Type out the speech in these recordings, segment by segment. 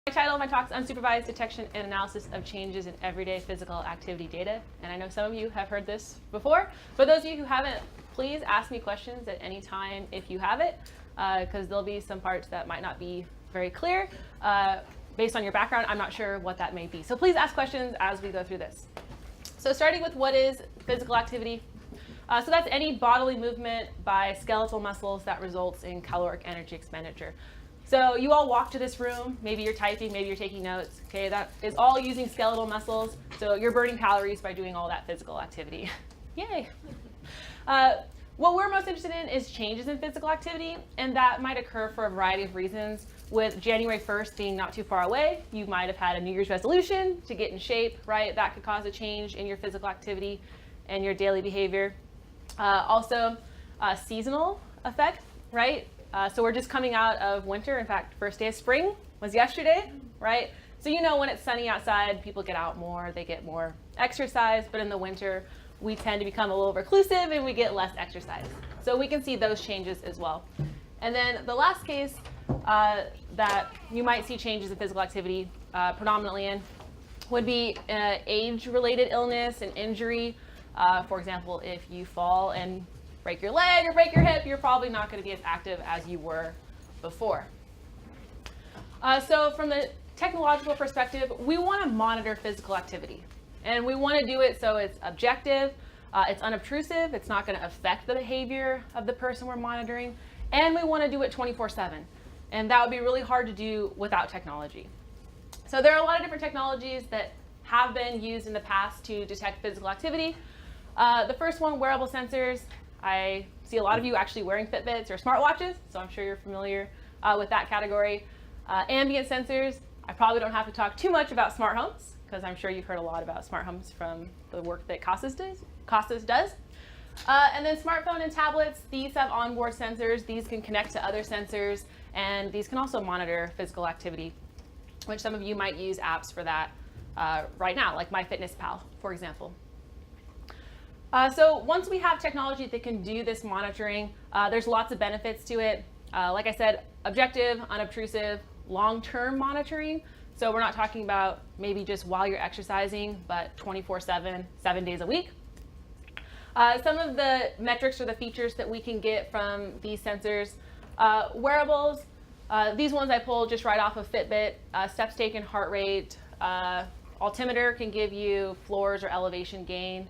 My title of my talk is Unsupervised Detection and Analysis of Changes in Everyday Physical Activity Data. And I know some of you have heard this before. For those of you who haven't, please ask me questions at any time if you have it, because there'll be some parts that might not be very clear. Based on your background, I'm not sure what that may be. So please ask questions as we go through this. So starting with what is physical activity. So that's any bodily movement by skeletal muscles that results in caloric energy expenditure. So you all walk to this room, maybe you're typing, maybe you're taking notes, okay? That is all using skeletal muscles, so you're burning calories by doing all that physical activity. Yay! What we're most interested in is changes in physical activity, and that might occur for a variety of reasons. With January 1st being not too far away, you might have had a New Year's resolution to get in shape, right? That could cause a change in your physical activity and your daily behavior. Also, seasonal effect, right? So we're just coming out of winter. In fact, first day of spring was yesterday, right? So you know when it's sunny outside, people get out more, they get more exercise, but in the winter, we tend to become a little reclusive and we get less exercise. So we can see those changes as well. And then the last case that you might see changes in physical activity predominantly in would be age-related illness and injury. For example, if you fall and break your leg or break your hip, you're probably not going to be as active as you were before. So from the technological perspective, we want to monitor physical activity. And we want to do it so it's objective, it's unobtrusive, it's not going to affect the behavior of the person we're monitoring, and we want to do it 24/7. And that would be really hard to do without technology. So there are a lot of different technologies that have been used in the past to detect physical activity. The first one, wearable sensors. I see a lot of you actually wearing Fitbits or smartwatches, so I'm sure you're familiar with that category. Ambient sensors, I probably don't have to talk too much about smart homes, because I'm sure you've heard a lot about smart homes from the work that Costas does. And then smartphone and tablets, these have onboard sensors. These can connect to other sensors, and these can also monitor physical activity, which some of you might use apps for that right now, like MyFitnessPal, for example. So once we have technology that can do this monitoring, there's lots of benefits to it. Like I said, objective, unobtrusive, long-term monitoring. So we're not talking about maybe just while you're exercising, but 24/7, 7 days a week. Some of the metrics or the features that we can get from these sensors, wearables, these ones I pulled just right off of Fitbit, steps taken, heart rate, altimeter can give you floors or elevation gain,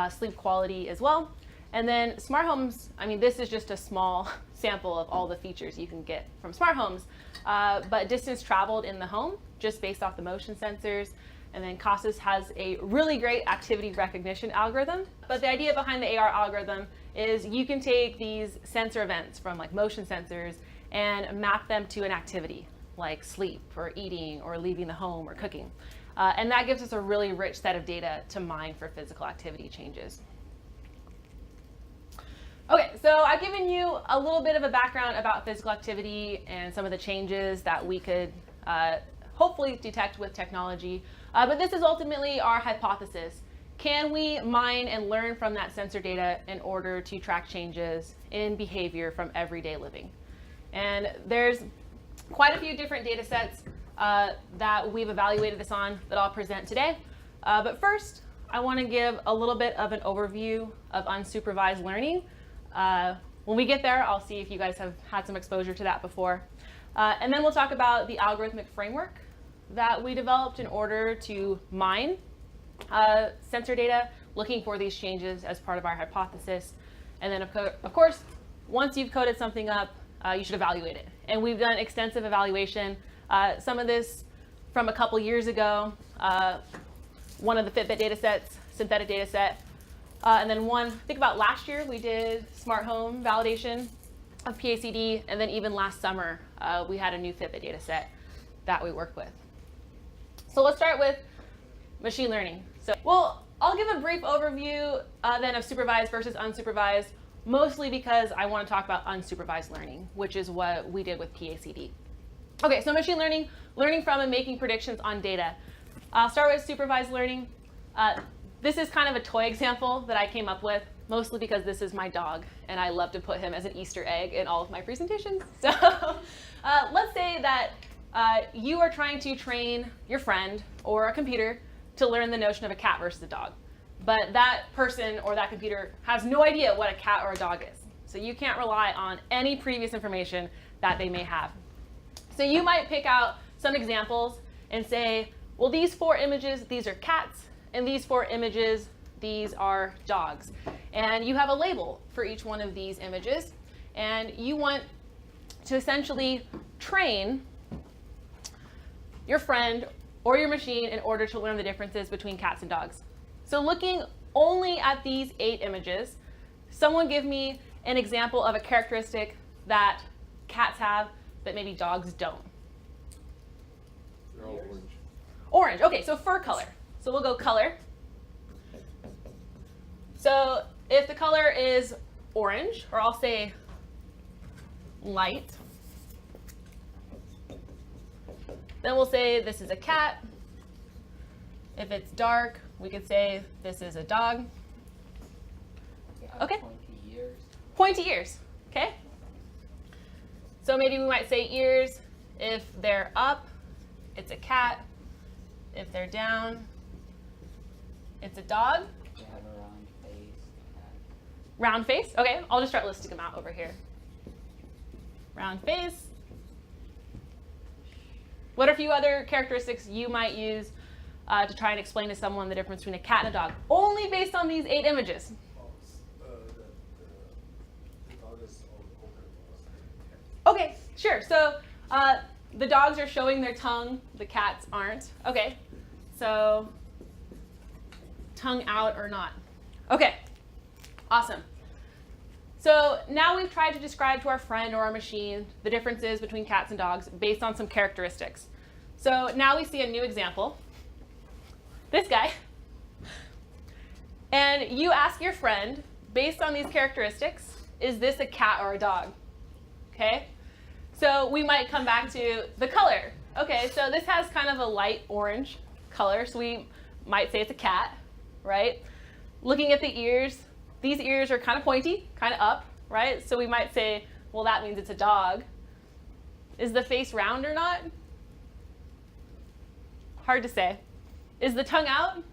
sleep quality as well. And then smart homes, I mean, this is just a small sample of all the features you can get from smart homes, but distance traveled in the home, just based off the motion sensors. And then Costas has a really great activity recognition algorithm. But the idea behind the AR algorithm is you can take these sensor events from like motion sensors and map them to an activity like sleep or eating or leaving the home or cooking. And that gives us a really rich set of data to mine for physical activity changes. Okay, so I've given you a little bit of a background about physical activity and some of the changes that we could hopefully detect with technology. But this is ultimately our hypothesis. Can we mine and learn from that sensor data in order to track changes in behavior from everyday living? And there's quite a few different data sets that we've evaluated this on that I'll present today. But first, I want to give a little bit of an overview of unsupervised learning. When we get there, I'll see if you guys have had some exposure to that before. And then we'll talk about the algorithmic framework that we developed in order to mine sensor data, looking for these changes as part of our hypothesis. And then, of course, once you've coded something up, you should evaluate it. And we've done extensive evaluation. Some of this from a couple years ago, one of the Fitbit data sets, synthetic data set. And then one, think about last year, we did smart home validation of PACD. And then even last summer, we had a new Fitbit data set that we worked with. So let's start with machine learning. So, well, I'll give a brief overview then of supervised versus unsupervised, mostly because I want to talk about unsupervised learning, which is what we did with PACD. Okay, so machine learning, learning from and making predictions on data. I'll start with supervised learning. This is kind of a toy example that I came up with, mostly because this is my dog, and I love to put him as an Easter egg in all of my presentations. So let's say that you are trying to train your friend or a computer to learn the notion of a cat versus a dog. But that person or that computer has no idea what a cat or a dog is. So you can't rely on any previous information that they may have. So you might pick out some examples and say, well, these 4 images, these are cats, and these 4 images, these are dogs. And you have a label for each one of these images. And you want to essentially train your friend or your machine in order to learn the differences between cats and dogs. So looking only at these 8 images, someone give me an example of a characteristic that cats have that maybe dogs don't. They're all orange. Orange, okay, so fur color. So we'll go color. So if the color is orange, or I'll say light, then we'll say this is a cat. If it's dark, we could say this is a dog. Okay. Pointy ears. Pointy ears, okay? So maybe we might say ears. If they're up, it's a cat. If they're down, it's a dog. They have a round face. Round face, okay. I'll just start listing them out over here. Round face. What are a few other characteristics you might use to try and explain to someone the difference between a cat and a dog? Only based on these 8 images. The dog is Okay, sure. So the dogs are showing their tongue, the cats aren't. Okay, so tongue out or not. Okay, awesome. So now we've tried to describe to our friend or our machine the differences between cats and dogs based on some characteristics. So now we see a new example. This guy. And you ask your friend, based on these characteristics, is this a cat or a dog? Okay? So we might come back to the color. Okay, so this has kind of a light orange color, so we might say it's a cat, right? Looking at the ears, these ears are kind of pointy, kind of up, right? So we might say, well, that means it's a dog. Is the face round or not? Hard to say. Is the tongue out?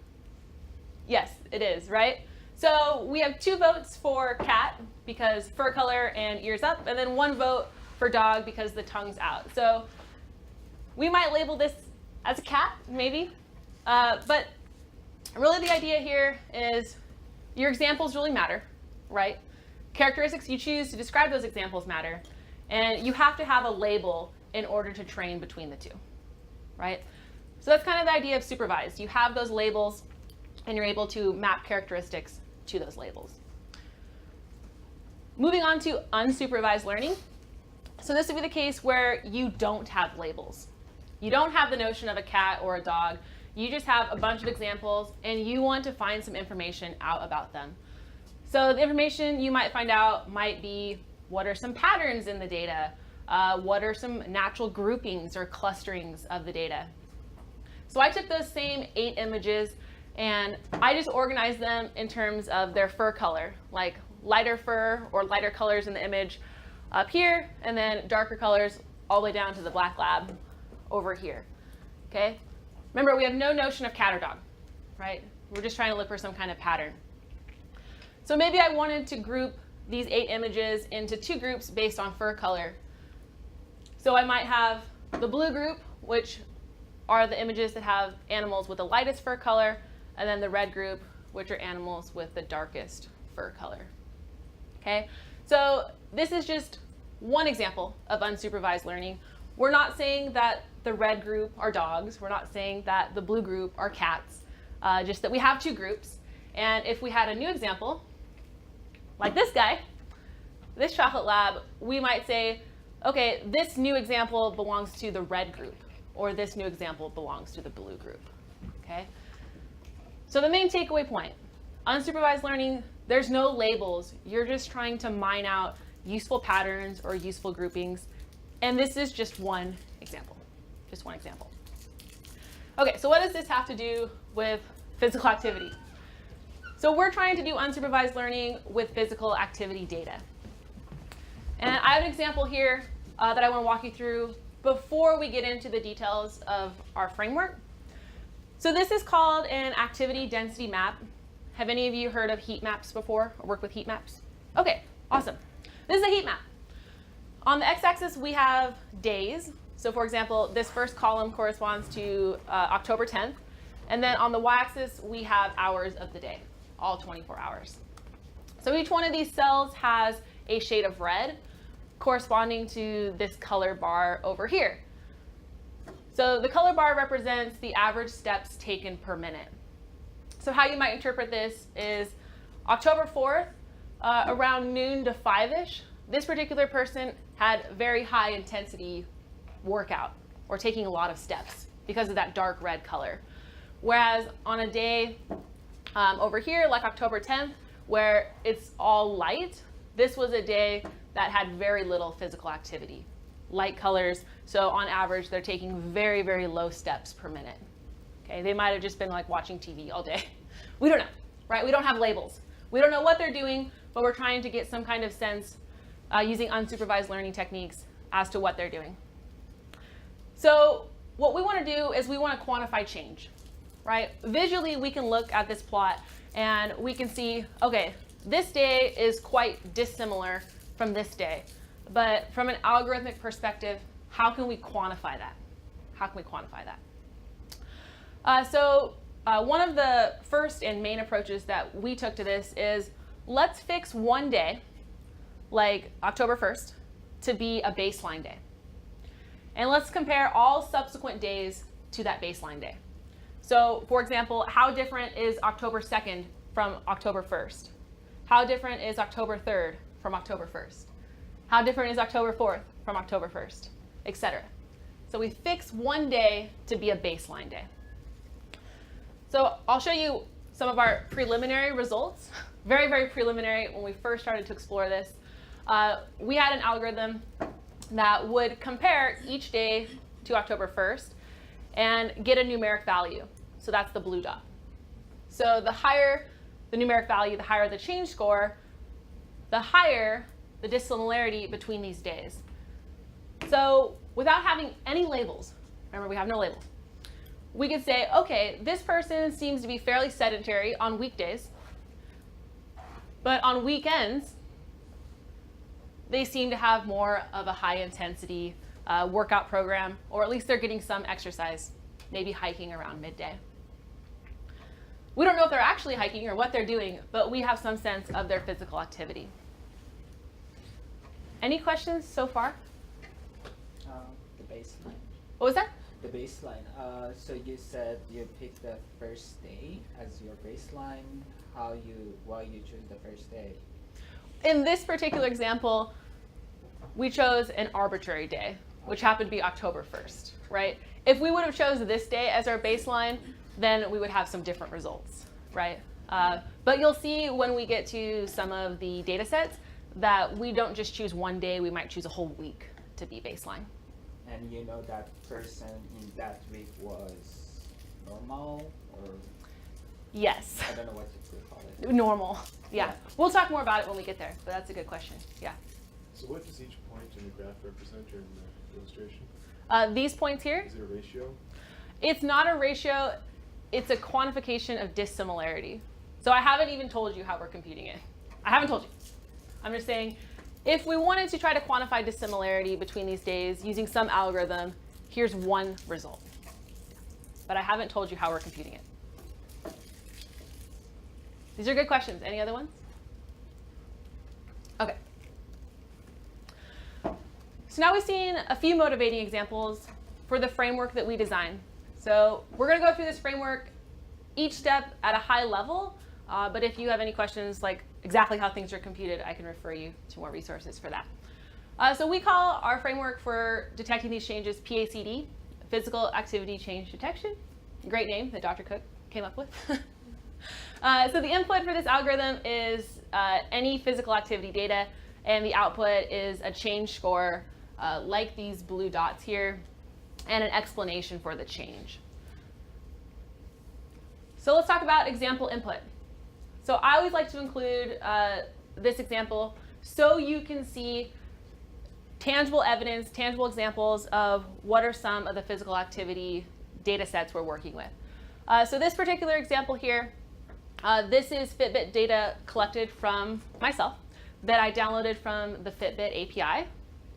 Yes, it is, right? So we have 2 votes for cat because fur color and ears up, and then 1 vote for dog because the tongue's out. So we might label this as a cat, maybe. But really the idea here is your examples really matter, right? Characteristics you choose to describe those examples matter. And you have to have a label in order to train between the 2, right? So that's kind of the idea of supervised. You have those labels, and you're able to map characteristics to those labels. Moving on to unsupervised learning. So this would be the case where you don't have labels. You don't have the notion of a cat or a dog. You just have a bunch of examples, and you want to find some information out about them. So the information you might find out might be, what are some patterns in the data? What are some natural groupings or clusterings of the data? So I took those same 8 images, and I just organized them in terms of their fur color, like lighter fur or lighter colors in the image up here, and then darker colors all the way down to the black lab over here, okay? Remember, we have no notion of cat or dog, right? We're just trying to look for some kind of pattern. So maybe I wanted to group these 8 images into 2 groups based on fur color. So I might have the blue group, which are the images that have animals with the lightest fur color, and then the red group, which are animals with the darkest fur color. Okay, so this is just one example of unsupervised learning. We're not saying that the red group are dogs. We're not saying that the blue group are cats, just that we have 2 groups. And if we had a new example, like this guy, this chocolate lab, we might say, okay, this new example belongs to the red group, or this new example belongs to the blue group, okay? So the main takeaway point, unsupervised learning, there's no labels. You're just trying to mine out useful patterns or useful groupings. And this is just one example, just one example. Okay, so what does this have to do with physical activity? So we're trying to do unsupervised learning with physical activity data. And I have an example here that I want to walk you through before we get into the details of our framework. So this is called an activity density map. Have any of you heard of heat maps before or worked with heat maps? Okay, awesome. This is a heat map. On the x-axis, we have days. So for example, this first column corresponds to October 10th. And then on the y-axis, we have hours of the day, all 24 hours. So each one of these cells has a shade of red corresponding to this color bar over here. So the color bar represents the average steps taken per minute. So how you might interpret this is October 4th, around noon to 5-ish, this particular person had very high intensity workout or taking a lot of steps because of that dark red color. Whereas on a day over here, like October 10th, where it's all light, this was a day that had very little physical activity. Light colors, so on average, they're taking very, very low steps per minute. Okay, they might have just been like watching TV all day. We don't know, right? We don't have labels. We don't know what they're doing, but we're trying to get some kind of sense using unsupervised learning techniques as to what they're doing. So what we want to do is we want to quantify change, right? Visually, we can look at this plot and we can see, okay, this day is quite dissimilar from this day. But from an algorithmic perspective, how can we quantify that? How can we quantify that? One of the first and main approaches that we took to this is let's fix one day, like October 1st, to be a baseline day. And let's compare all subsequent days to that baseline day. So for example, how different is October 2nd from October 1st? How different is October 3rd from October 1st? How different is October 4th from October 1st, etc. So we fix one day to be a baseline day. So I'll show you some of our preliminary results. Very, very preliminary when we first started to explore this. We had an algorithm that would compare each day to October 1st and get a numeric value. So that's the blue dot. So the higher the numeric value, the higher the change score, the higher the dissimilarity between these days. So without having any labels, remember we have no labels, we could say, okay, this person seems to be fairly sedentary on weekdays, but on weekends, they seem to have more of a high intensity workout program, or at least they're getting some exercise, maybe hiking around midday. We don't know if they're actually hiking or what they're doing, but we have some sense of their physical activity. Any questions so far? The baseline. What was that? The baseline. So you said you picked the first day as your baseline. Why you choose the first day? In this particular example, we chose an arbitrary day, which happened to be October 1st, right? If we would have chosen this day as our baseline, then we would have some different results, right? But you'll see when we get to some of the data sets that we don't just choose one day, we might choose a whole week to be baseline. And you know that person in that week was normal or? Yes. I don't know what to call it. Normal, yeah. Yeah. We'll talk more about it when we get there, but that's a good question, yeah. So what does each point in the graph represent or in the illustration? These points here, Is it a ratio? it's not a ratio, it's a quantification of dissimilarity. So I haven't even told you how we're computing it. I haven't told you. I'm just saying, if we wanted to try to quantify dissimilarity between these days using some algorithm, here's one result. But I haven't told you how we're computing it. These are good questions. Any other ones? Okay. So now we've seen a few motivating examples for the framework that we designed. So we're going to go through this framework each step at a high level, but if you have any questions like exactly how things are computed, I can refer you to more resources for that. So we call our framework for detecting these changes PACD, Physical Activity Change Detection. Great name that Dr. Cook came up with. So the input for this algorithm is any physical activity data, and the output is a change score like these blue dots here, and an explanation for the change. So let's talk about example input. So I always like to include this example so you can see tangible evidence, tangible examples of what are some of the physical activity data sets we're working with. So this particular example here, this is Fitbit data collected from myself that I downloaded from the Fitbit API.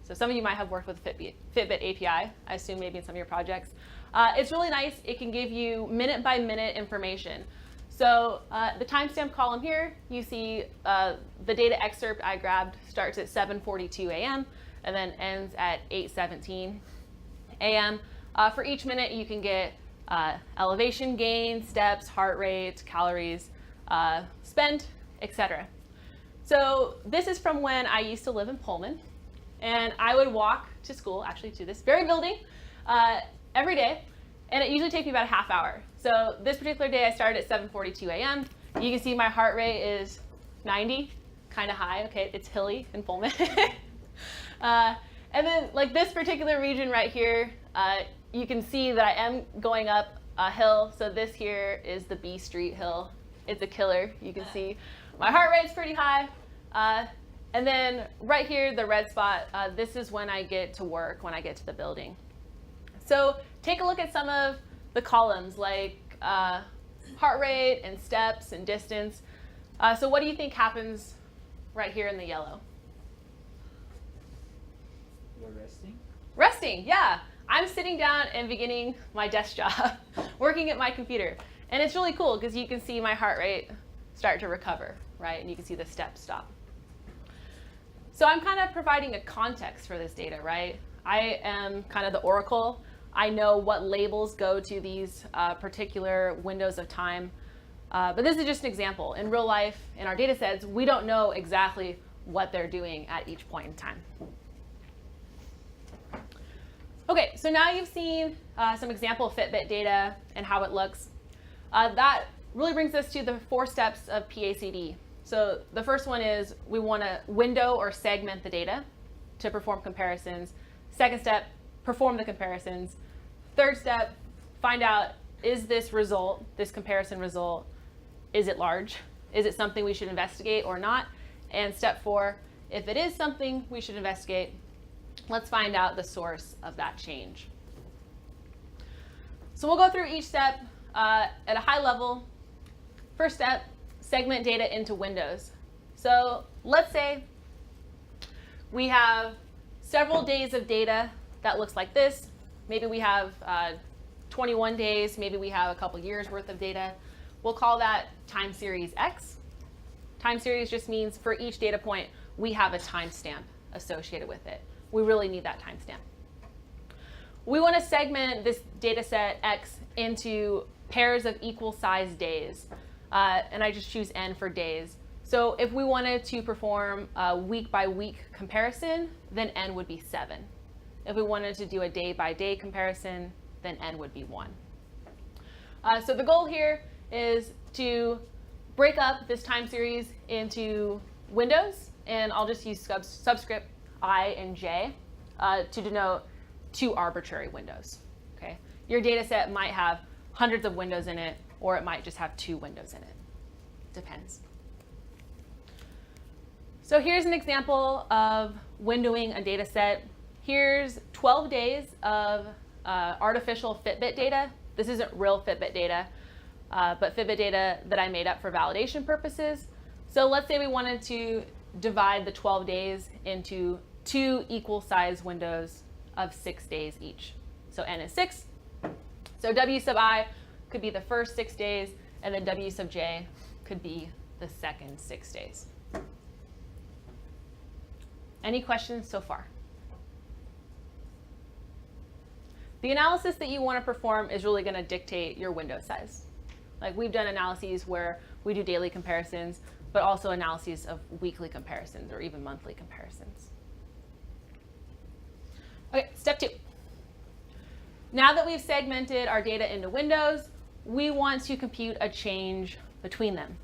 So some of you might have worked with Fitbit API, I assume maybe in some of your projects. It's really nice. It can give you minute-by-minute information. So the timestamp column here, you see the data excerpt I grabbed starts at 7:42 a.m. and then ends at 8:17 a.m. For each minute, you can get elevation gain, steps, heart rate, calories spent, etc. So this is from when I used to live in Pullman, and I would walk to school, actually to this very building, every day, and it usually takes me about a half hour. So this particular day I started at 7:42 a.m. You can see my heart rate is 90, kind of high. Okay, it's hilly in Pullman. And then like this particular region right here, you can see that I am going up a hill. So this here is the B Street Hill. It's a killer. You can see my heart rate's pretty high. And then right here, the red spot, this is when I get to work, when I get to the building. So take a look at some of the columns like heart rate and steps and distance. So what do you think happens right here in the yellow? You're resting? Resting, yeah. I'm sitting down and beginning my desk job, working at my computer. And it's really cool because you can see my heart rate start to recover, right? And you can see the steps stop. So I'm kind of providing a context for this data, right? I am kind of the oracle. I know what labels go to these particular windows of time. But this is just an example. In real life, in our data sets, we don't know exactly what they're doing at each point in time. Okay, so now you've seen some example Fitbit data and how it looks. That really brings us to the 4 steps of PACD. So the first one is we want to window or segment the data to perform comparisons. Second step, perform the comparisons. Third step, find out, is this result, this comparison result, is it large? Is it something we should investigate or not? And step 4, if it is something we should investigate, let's find out the source of that change. So we'll go through each step at a high level. First step, segment data into windows. So let's say we have several days of data that looks like this. Maybe we have 21 days, maybe we have a couple years worth of data. We'll call that time series X. Time series just means for each data point, we have a timestamp associated with it. We really need that timestamp. We want to segment this data set X into pairs of equal size days. And I just choose N for days. So if we wanted to perform a week by week comparison, then N would be 7. If we wanted to do a day by day comparison, then N would be 1. So the goal here is to break up this time series into windows, and I'll just use subscript I and J to denote 2 arbitrary windows. Okay? Your data set might have hundreds of windows in it, or it might just have 2 windows in it. Depends. So here's an example of windowing a data set. Here's 12 days of artificial Fitbit data. This isn't real Fitbit data, but Fitbit data that I made up for validation purposes. So let's say we wanted to divide the 12 days into 2 equal size windows of 6 days each. So N is 6. So W sub I could be the first 6 days, and then W sub J could be the second 6 days. Any questions so far? The analysis that you want to perform is really going to dictate your window size. Like we've done analyses where we do daily comparisons, but also analyses of weekly comparisons or even monthly comparisons. Okay, step 2. Now that we've segmented our data into windows, we want to compute a change between them.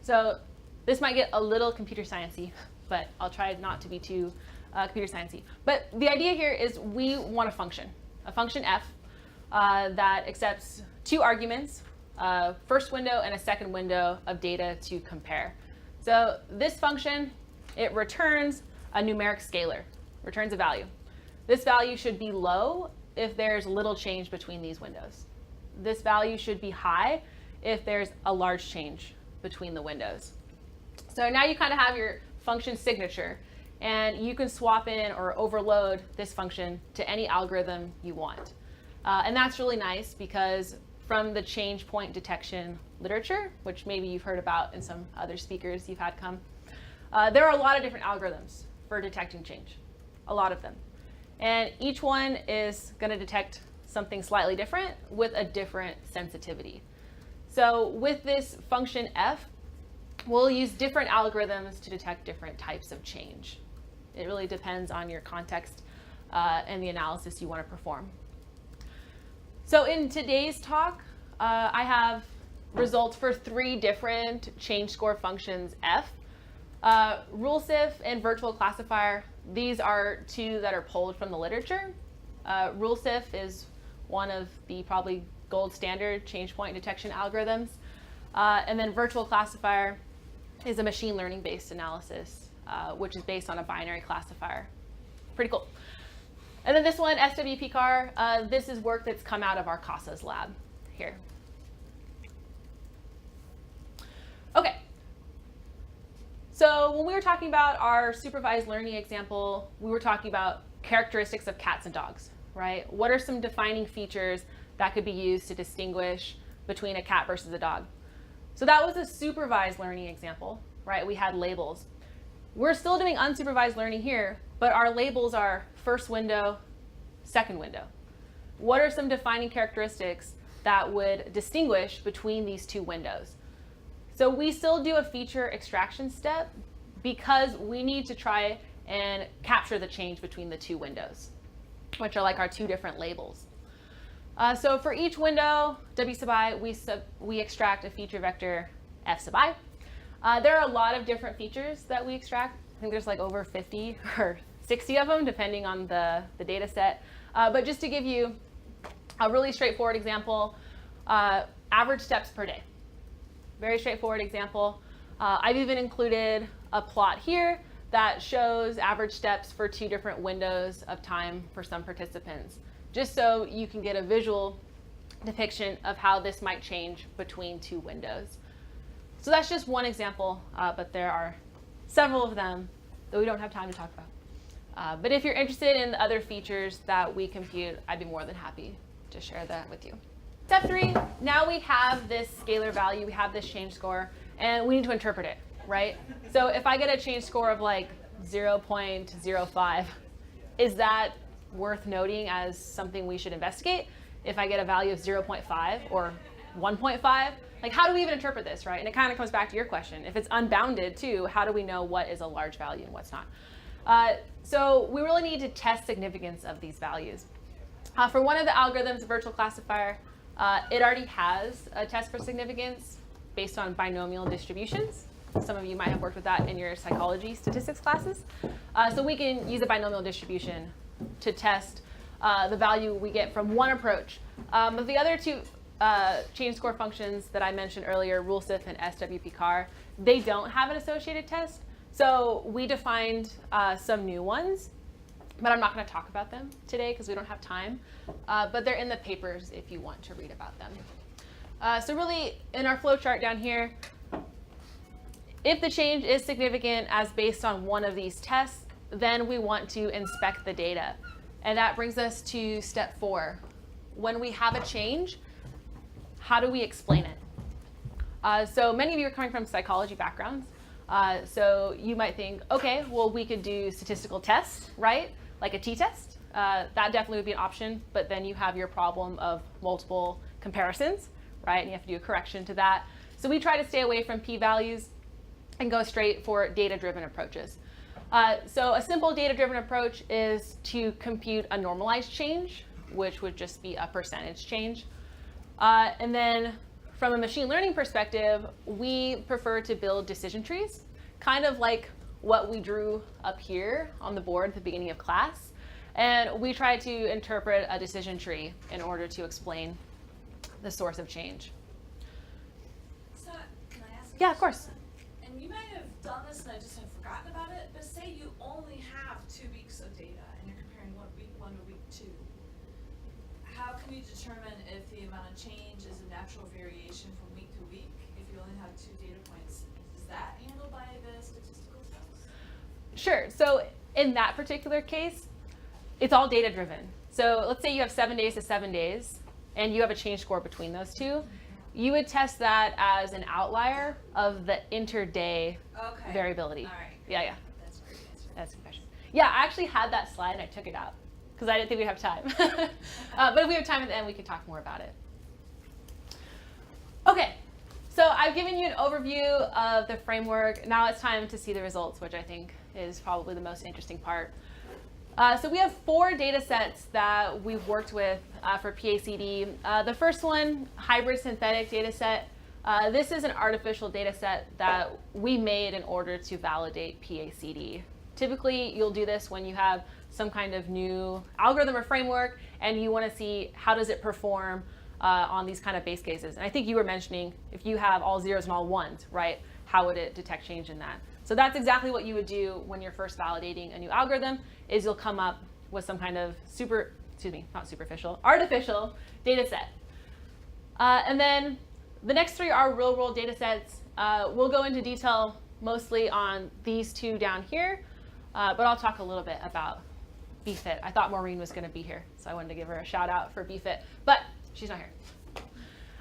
So this might get a little computer sciencey, but I'll try not to be too computer sciencey. But the idea here is we want a function f that accepts 2 arguments, first window and a second window of data to compare. So this function, it returns a numeric scalar, returns a value. This value should be low if there's little change between these windows. This value should be high if there's a large change between the windows. So now you kind of have your function signature, and you can swap in or overload this function to any algorithm you want. And that's really nice because from the change point detection literature, which maybe you've heard about in some other speakers you've had come, there are a lot of different algorithms for detecting change, a lot of them. And each one is going to detect something slightly different with a different sensitivity. So with this function f, we'll use different algorithms to detect different types of change. It really depends on your context and the analysis you want to perform. So in today's talk, I have results for 3 different change score functions f. RuleSif and virtual classifier, these are 2 that are pulled from the literature. RuleSif is one of the probably gold standard change point detection algorithms. And then virtual classifier is a machine learning based analysis, which is based on a binary classifier. Pretty cool. And then this one, SWPCAR, this is work that's come out of our CASA's lab here. Okay. So when we were talking about our supervised learning example, we were talking about characteristics of cats and dogs, right? What are some defining features that could be used to distinguish between a cat versus a dog? So that was a supervised learning example, right? We had labels. We're still doing unsupervised learning here, but our labels are first window, second window. What are some defining characteristics that would distinguish between these 2 windows? So we still do a feature extraction step because we need to try and capture the change between the 2 windows, which are like our 2 different labels. So for each window, W sub I, we extract a feature vector F sub I. There are a lot of different features that we extract. I think there's like over 50 or 60 of them, depending on the data set. But just to give you a really straightforward example, average steps per day. Very straightforward example. I've even included a plot here that shows average steps for 2 different windows of time for some participants, just so you can get a visual depiction of how this might change between 2 windows. So that's just one example, but there are several of them that we don't have time to talk about. But if you're interested in the other features that we compute, I'd be more than happy to share that with you. Step 3, now we have this scalar value, we have this change score, and we need to interpret it, right? So if I get a change score of like 0.05, is that worth noting as something we should investigate? If I get a value of 0.5 or 1.5, like how do we even interpret this, right? And it kind of comes back to your question. If it's unbounded too, how do we know what is a large value and what's not? So we really need to test significance of these values. For one of the algorithms, virtual classifier, it already has a test for significance based on binomial distributions. Some of you might have worked with that in your psychology statistics classes. So we can use a binomial distribution to test the value we get from one approach. But the other 2 change score functions that I mentioned earlier, RuleSif and SWPCAR, they don't have an associated test. So we defined some new ones, but I'm not going to talk about them today because we don't have time. But they're in the papers if you want to read about them. So really, in our flowchart down here, if the change is significant as based on one of these tests, then we want to inspect the data. And that brings us to step 4. When we have a change, how do we explain it? So many of you are coming from psychology backgrounds. So you might think, okay, well, we could do statistical tests, right? Like a t-test. That definitely would be an option, but then you have your problem of multiple comparisons, right? And you have to do a correction to that. So we try to stay away from p-values and go straight for data-driven approaches. So a simple data-driven approach is to compute a normalized change, which would just be a percentage change. And then from a machine learning perspective, we prefer to build decision trees, kind of like what we drew up here on the board at the beginning of class. And we try to interpret a decision tree in order to explain the source of change. So, can I ask a Yeah, of question? course. And you might have done this and I just have forgotten about it, but say you only have 2 weeks of data. how can you determine if the amount of change is a natural variation from week to week if you only have 2 data points? Is that handled by the statistical folks? Sure. So in that particular case, it's all data driven. So let's say you have 7 days to 7 days, and you have a change score between those two. You would test that as an outlier of the inter-day variability. All right. Yeah. That's very answered. That's a good question. Yeah, I actually had that slide and I took it out because I didn't think we'd have time. But if we have time at the end, we can talk more about it. Okay, so I've given you an overview of the framework. Now it's time to see the results, which I think is probably the most interesting part. So we have 4 data sets that we've worked with for PACD. The first one, hybrid synthetic data set. This is an artificial data set that we made in order to validate PACD. Typically, you'll do this when you have some kind of new algorithm or framework and you want to see how does it perform on these kind of base cases. And I think you were mentioning if you have all zeros and all ones, right, how would it detect change in that? So that's exactly what you would do when you're first validating a new algorithm, is you'll come up with some kind of artificial data set. And then the next 3 are real world data sets. We'll go into detail mostly on these 2 down here, but I'll talk a little bit about BFIT. I thought Maureen was gonna be here, so I wanted to give her a shout out for BFIT, but she's not here.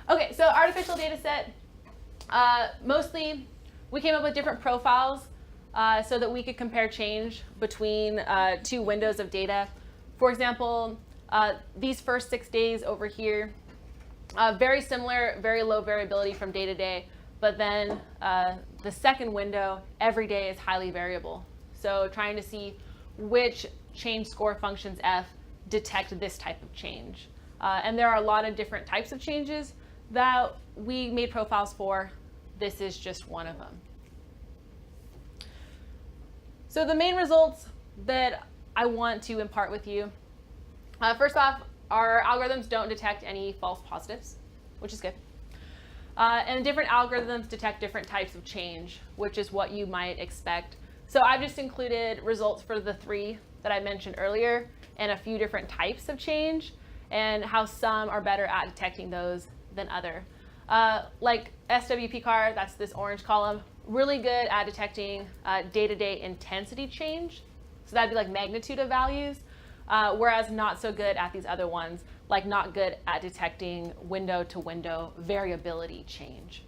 Okay, so artificial data set, mostly we came up with different profiles so that we could compare change between 2 windows of data. For example, these first 6 days over here, very similar, very low variability from day to day, but then the second window, every day is highly variable. So trying to see which change score functions F detect this type of change. And there are a lot of different types of changes that we made profiles for. This is just one of them. So the main results that I want to impart with you, first off, our algorithms don't detect any false positives, which is good. And different algorithms detect different types of change, which is what you might expect. So I've just included results for the 3 that I mentioned earlier and a few different types of change and how some are better at detecting those than other. Like SWPCAR, that's this orange column, really good at detecting day-to-day intensity change. So that'd be like magnitude of values, whereas not so good at these other ones, like not good at detecting window-to-window variability change.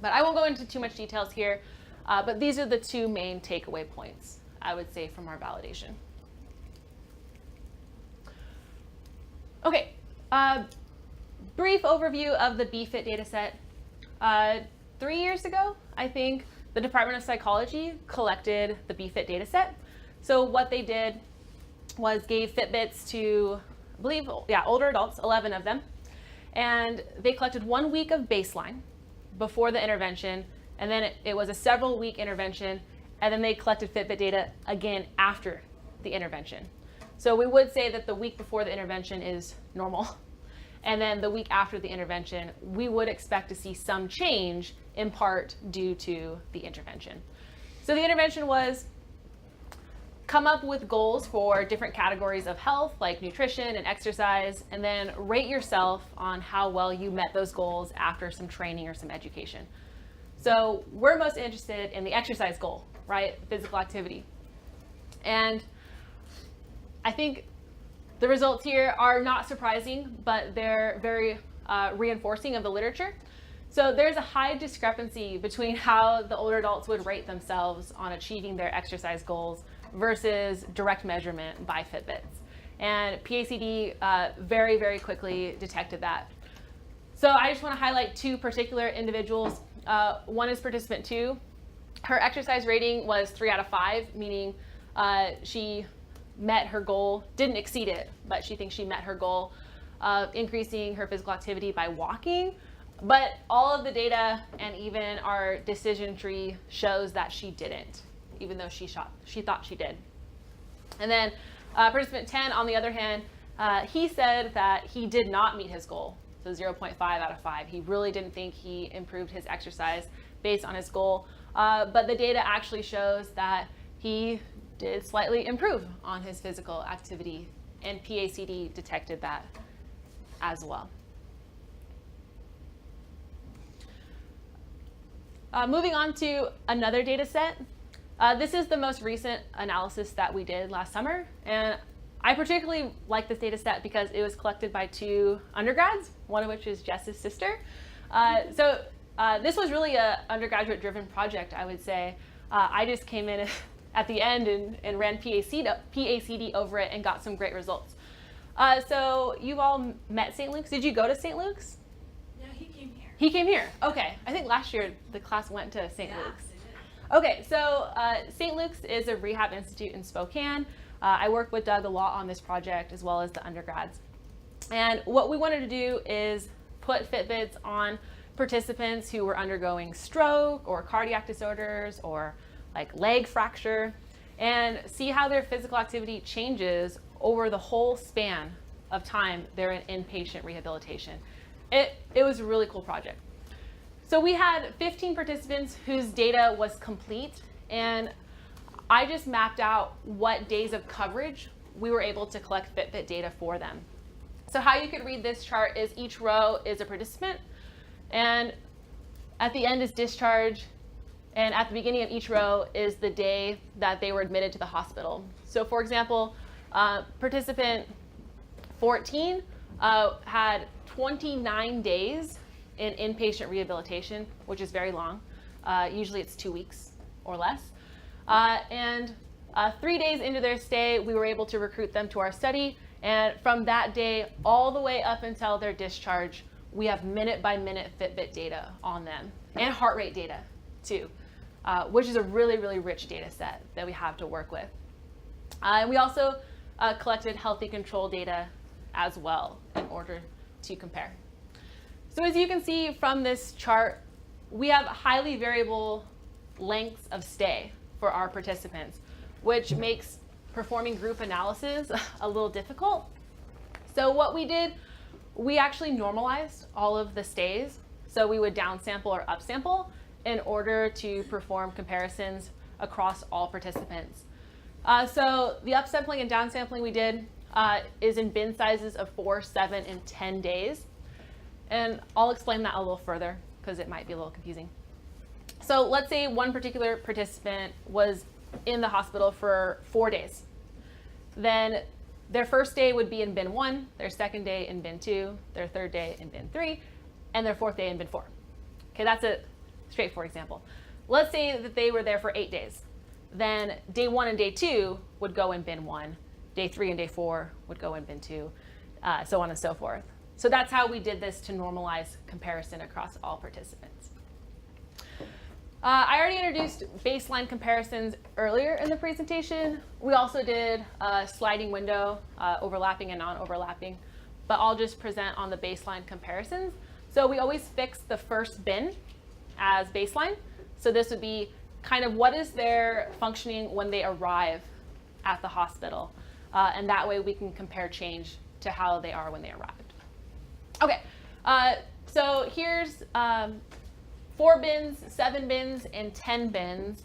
But I won't go into too much details here, but these are the 2 main takeaway points, I would say, from our validation. Okay, brief overview of the BFIT dataset. 3 years ago, I think, the Department of Psychology collected the BFIT dataset. So what they did was gave Fitbits to, I believe, older adults, 11 of them, and they collected 1 week of baseline before the intervention, and then it was a several week intervention, and then they collected Fitbit data again after the intervention. So we would say that the week before the intervention is normal, and then the week after the intervention, we would expect to see some change, in part due to the intervention. So the intervention was come up with goals for different categories of health, like nutrition and exercise, and then rate yourself on how well you met those goals after some training or some education. So we're most interested in the exercise goal, right? Physical activity. And I think the results here are not surprising, but they're very reinforcing of the literature. So there's a high discrepancy between how the older adults would rate themselves on achieving their exercise goals versus direct measurement by Fitbits. And PACD very, very quickly detected that. So I just want to highlight 2 particular individuals. One is participant 2. Her exercise rating was 3 out of 5, meaning she met her goal, didn't exceed it, but she thinks she met her goal of increasing her physical activity by walking. But all of the data and even our decision tree shows that she didn't, even though she thought she did. And then participant 10, on the other hand, he said that he did not meet his goal, so 0.5 out of 5. He really didn't think he improved his exercise based on his goal, but the data actually shows that he did slightly improve on his physical activity, and PACD detected that as well. Moving on to another data set. This is the most recent analysis that we did last summer, and I particularly like this data set because it was collected by 2 undergrads, one of which is Jess's sister. This was really an undergraduate-driven project, I would say. I just came in at the end and ran PACD over it and got some great results. So you've all met St. Luke's. Did you go to St. Luke's? Yeah, he came here. He came here. Okay. I think last year the class went to St. Yeah, Luke's. they did. Okay, so St. Luke's is a rehab institute in Spokane. I work with Doug a lot on this project as well as the undergrads. And what we wanted to do is put Fitbits on participants who were undergoing stroke or cardiac disorders or like leg fracture and see how their physical activity changes over the whole span of time they're in inpatient rehabilitation. It was a really cool project. So we had 15 participants whose data was complete, and I just mapped out what days of coverage we were able to collect Fitbit data for them. So how you could read this chart is each row is a participant, and at the end is discharge, and at the beginning of each row is the day that they were admitted to the hospital. So for example, participant 14 had 29 days in inpatient rehabilitation, which is very long. Usually it's 2 weeks or less. And 3 days into their stay, we were able to recruit them to our study. And from that day all the way up until their discharge, we have minute-by-minute Fitbit data on them and heart rate data too, which is a really, really rich data set that we have to work with. And we also collected healthy control data as well in order to compare. So as you can see from this chart, we have highly variable lengths of stay for our participants, which makes performing group analysis a little difficult. So what we did, we actually normalized all of the stays. So we would downsample or upsample in order to perform comparisons across all participants. So the upsampling and downsampling we did is in bin sizes of 4, 7, and 10 days. And I'll explain that a little further because it might be a little confusing. So let's say one particular participant was in the hospital for 4 days. Then their first day would be in bin 1, their second day in bin 2, their third day in bin 3, and their fourth day in bin 4. Okay, that's a straightforward example. Let's say that they were there for 8 days. Then day 1 and day 2 would go in bin 1, day 3 and day 4 would go in bin 2, so on and so forth. So that's how we did this to normalize comparison across all participants. I already introduced baseline comparisons earlier in the presentation. We also did a sliding window, overlapping and non-overlapping, but I'll just present on the baseline comparisons. So we always fix the first bin as baseline. So this would be kind of what is their functioning when they arrive at the hospital. And that way we can compare change to how they are when they arrived. Okay, so here's 4 bins, 7 bins, and 10 bins.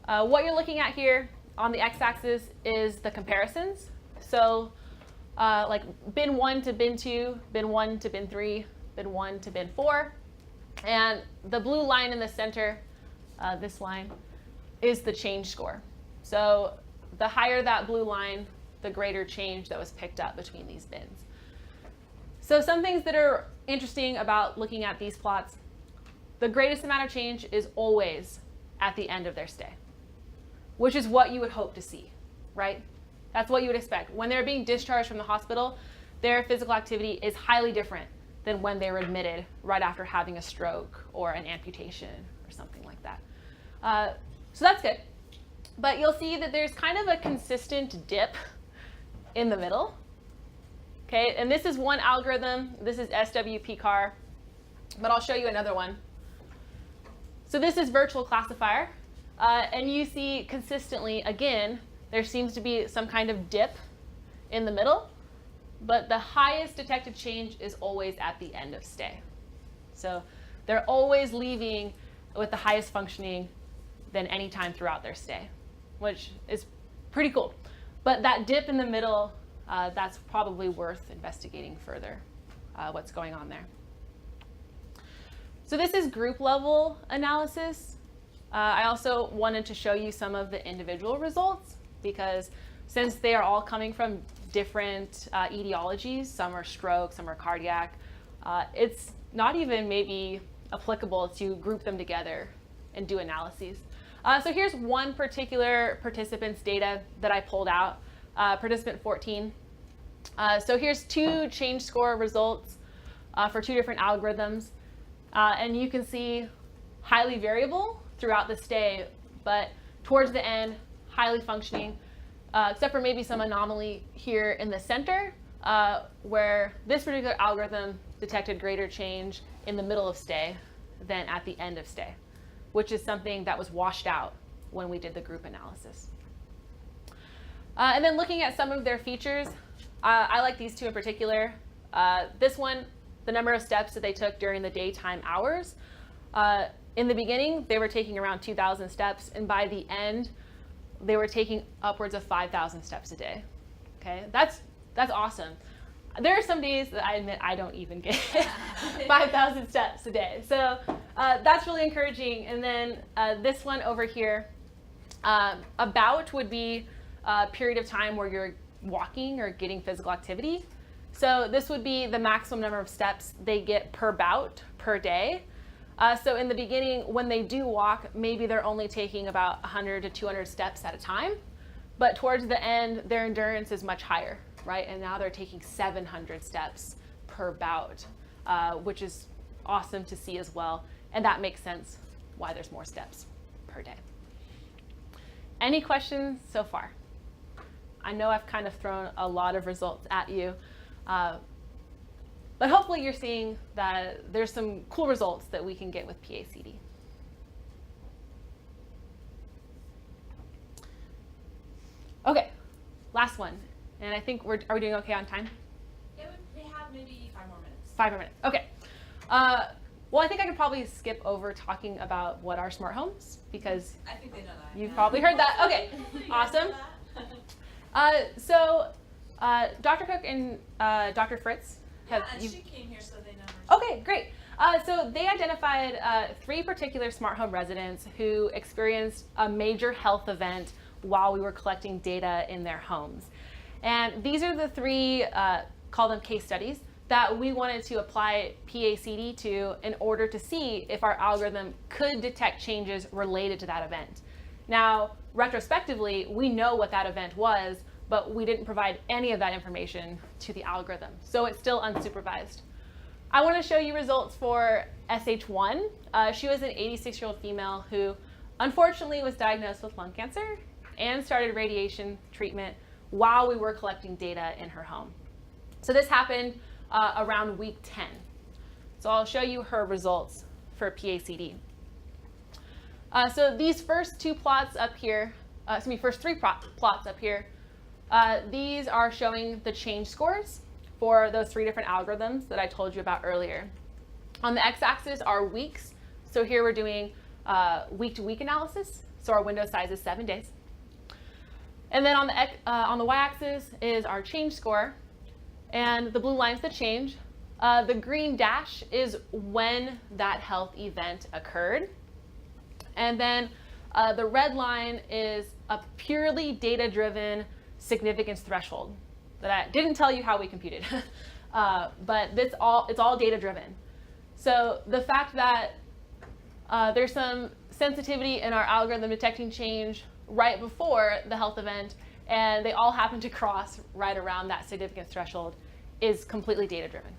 What you're looking at here on the x-axis is the comparisons. So like bin 1 to bin 2, bin 1 to bin 3, bin 1 to bin 4. And the blue line in the center, this line, is the change score. So the higher that blue line, the greater change that was picked up between these bins. So some things that are interesting about looking at these plots, the greatest amount of change is always at the end of their stay, which is what you would hope to see, right? That's what you would expect. When they're being discharged from the hospital, their physical activity is highly different than when they were admitted right after having a stroke or an amputation or something like that. So that's good. But you'll see that there's kind of a consistent dip in the middle. Okay, and this is one algorithm. This is SWPCAR, but I'll show you another one. So this is virtual classifier, and you see consistently, again, there seems to be some kind of dip in the middle, but the highest detected change is always at the end of stay. So they're always leaving with the highest functioning than any time throughout their stay, which is pretty cool. But that dip in the middle, that's probably worth investigating further. what's going on there. So this is group level analysis. I also wanted to show you some of the individual results because since they are all coming from different etiologies, some are stroke, some are cardiac, it's not even maybe applicable to group them together and do analyses. So here's one particular participant's data that I pulled out, participant 14. So here's two change score results for two different algorithms. And you can see highly variable throughout the stay, but towards the end, highly functioning, except for maybe some anomaly here in the center, where this particular algorithm detected greater change in the middle of stay than at the end of stay, which is something that was washed out when we did the group analysis. And then looking at some of their features, I like these two in particular. This one, the number of steps that they took during the daytime hours. In the beginning, they were taking around 2,000 steps, and by the end, they were taking upwards of 5,000 steps a day. Okay, that's awesome. There are some days that I admit I don't even get 5,000 steps a day. So that's really encouraging. And then this one over here, about would be a period of time where you're walking or getting physical activity. So this would be the maximum number of steps they get per bout per day. So in the beginning, when they do walk, maybe they're only taking about 100 to 200 steps at a time. But towards the end, their endurance is much higher, right? And now they're taking 700 steps per bout, which is awesome to see as well. And that makes sense why there's more steps per day. Any questions so far? I know I've kind of thrown a lot of results at you, but hopefully you're seeing that there's some cool results that we can get with PACD. Okay, last one. And I think are we doing okay on time? We have maybe 5 more minutes. 5 more minutes, okay. Well, I think I could probably skip over talking about what are smart homes because I think they know that. you've probably heard that. Okay, awesome. So Dr. Cook and Dr. Fritz have. Yeah, and she came here so they know her. Okay, great. So they identified 3 particular smart home residents who experienced a major health event while we were collecting data in their homes. And these are the 3, call them case studies, that we wanted to apply PACD to in order to see if our algorithm could detect changes related to that event. Now, retrospectively, we know what that event was, but we didn't provide any of that information to the algorithm. So it's still unsupervised. I want to show you results for SH1. She was an 86-year-old female who unfortunately was diagnosed with lung cancer and started radiation treatment while we were collecting data in her home. So this happened around week 10. So I'll show you her results for PACD. So these first 2 plots up here, first 3 plots up here, these are showing the change scores for those 3 different algorithms that I told you about earlier. On the x-axis are weeks. So here we're doing week-to-week analysis. So our window size is 7 days. And then on the y-axis is our change score. And the blue line's the change. The green dash is when that health event occurred. And then the red line is a purely data-driven significance threshold that I didn't tell you how we computed, but it's all data-driven. So the fact that there's some sensitivity in our algorithm detecting change right before the health event, and they all happen to cross right around that significance threshold is completely data-driven.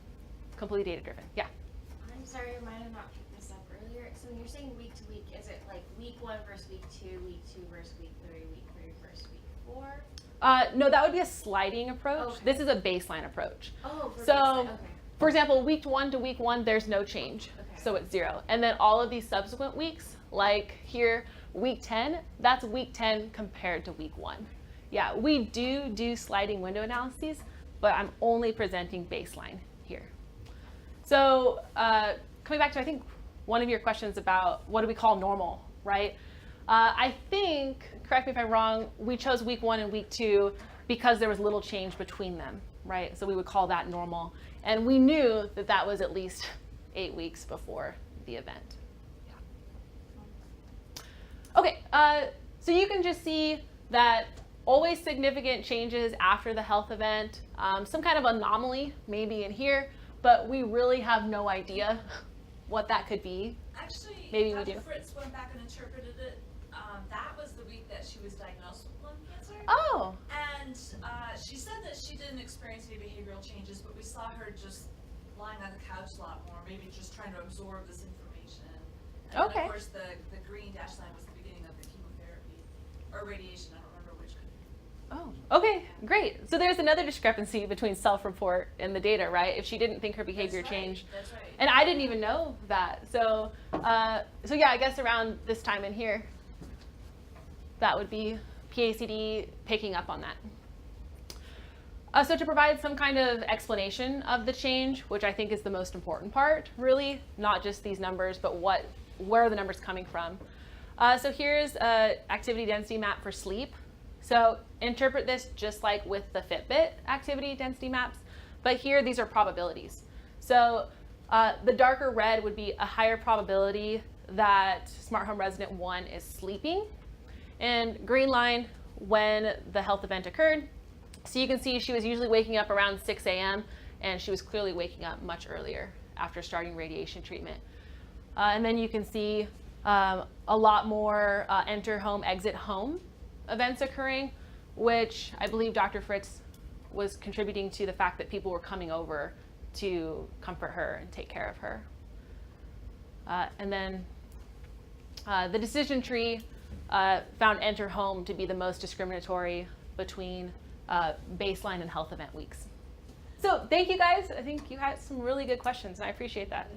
Completely data-driven, yeah. I'm sorry, I might have not picked this up earlier. So when you're saying week to week, is it like week 1 versus week 2, week 2 versus week 3, week 3 versus week 4? No, that would be a sliding approach. Okay. This is a baseline approach. Oh, for So, baseline, okay. for example, week 1 to week 1, there's no change. Okay. So it's 0. And then all of these subsequent weeks, like here, week 10, that's week 10 compared to week 1. Yeah, we do sliding window analyses, but I'm only presenting baseline here. So coming back to, I think, one of your questions about what do we call normal, right? I think, correct me if I'm wrong, we chose week 1 and week 2 because there was little change between them. right? So we would call that normal. And we knew that that was at least 8 weeks before the event. Yeah. Okay, so you can just see that always significant changes after the health event, some kind of anomaly maybe in here, but we really have no idea what that could be. Actually, Maybe we Dr. do. Fritz went back and interpreted it. That was the week that she was diagnosed with lung cancer. Oh, And she said that she didn't experience any behavioral changes, but we saw her just lying on the couch a lot more, maybe just trying to absorb this information. And Okay. then, of course, the green dashed line was the beginning of the chemotherapy or radiation. I don't remember which. oh, okay, great. So there's another discrepancy between self-report and the data, right? If she didn't think her behavior That's right, changed. That's right. And I didn't even know that. So, so yeah, I guess around this time in here, that would be PACD picking up on that. So to provide some kind of explanation of the change, which I think is the most important part, really, not just these numbers, but where are the numbers coming from? So here's an activity density map for sleep. So interpret this just like with the Fitbit activity density maps, but here these are probabilities. So the darker red would be a higher probability that smart home resident 1 is sleeping, and green line when the health event occurred. So you can see she was usually waking up around 6 a.m. and she was clearly waking up much earlier after starting radiation treatment. And then you can see a lot more enter home, exit home events occurring, which I believe Dr. Fritz was contributing to the fact that people were coming over to comfort her and take care of her. And then the decision tree found enter home to be the most discriminatory between baseline and health event weeks. So thank you guys. I think you had some really good questions and I appreciate that. So